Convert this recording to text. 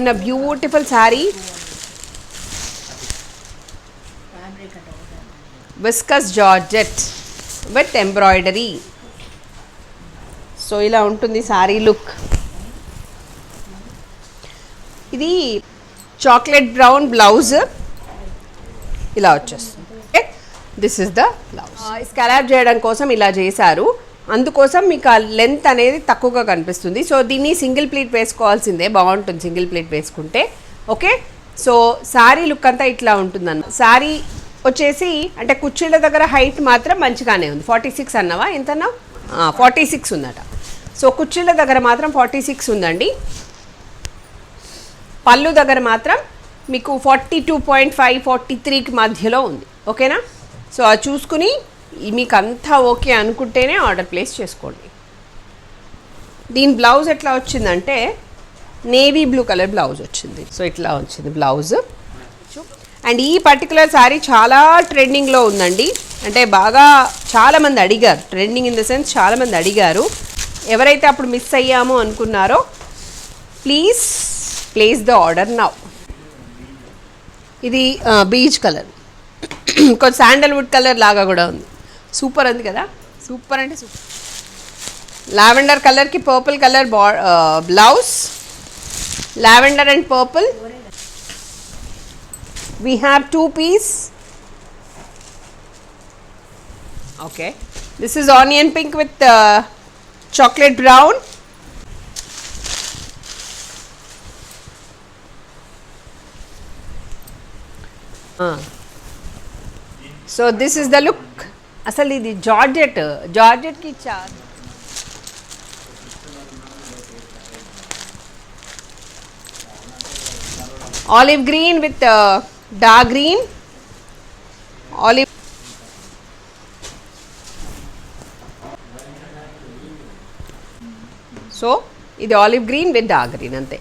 a beautiful saree, viscous georgette with embroidery. So ఇలా ఉంటుంది sorry look. ఇది chocolate brown blouse ఇలా వచ్చేస్తుంది. This is the blouse. Scallop చేయడం కోసం ఇలా చేశారు, అందుకోసం మీకు ఆ లెంత్ అనేది తక్కువగా కనిపిస్తుంది. సో దీన్ని సింగిల్ ప్లీట్ వేసుకోవాల్సిందే, బాగుంటుంది సింగిల్ ప్లీట్ వేసుకుంటే. ఓకే, సో శారీ లుక్ అంతా ఇట్లా ఉంటుందన్న. శారీ వచ్చేసి అంటే కుర్చీల దగ్గర హైట్ మాత్రం మంచిగానే ఉంది. 46 అన్నవా, ఎంతన్నా 46 ఉందట. సో కుర్చీల దగ్గర మాత్రం 46 ఉందండి. పళ్ళు దగ్గర మాత్రం మీకు 42.5 43కి మధ్యలో ఉంది. ఓకేనా, సో అది చూసుకుని మీకు అంతా ఓకే అనుకుంటేనే ఆర్డర్ ప్లేస్ చేసుకోండి. దీని బ్లౌజ్ ఎట్లా వచ్చిందంటే నేవీ బ్లూ కలర్ బ్లౌజ్ వచ్చింది. సో ఇట్లా వచ్చింది బ్లౌజ్. అండ్ ఈ పర్టికులర్ శారీ చాలా ట్రెండింగ్లో ఉందండి. అంటే బాగా చాలామంది అడిగారు, ట్రెండింగ్ ఇన్ ద సెన్స్ చాలామంది అడిగారు. ఎవరైతే అప్పుడు మిస్ అయ్యామో అనుకున్నారో please place the order now. ఇది బీచ్ కలర్, కొంచెం శాండల్వుడ్ కలర్ లాగా కూడా ఉంది. సూపర్ ఉంది కదా, సూపర్ అంటే సూపర్. లావెండర్ కలర్కి purple colour blouse, lavender and purple. We have 2 piece. Okay, this is onion pink with chocolate brown. So this is the look. అసలు ఇది జార్జెట్కి ఇచ్చా. Olive green with dark green. Olive so ఇది olive green with dark green అంతే.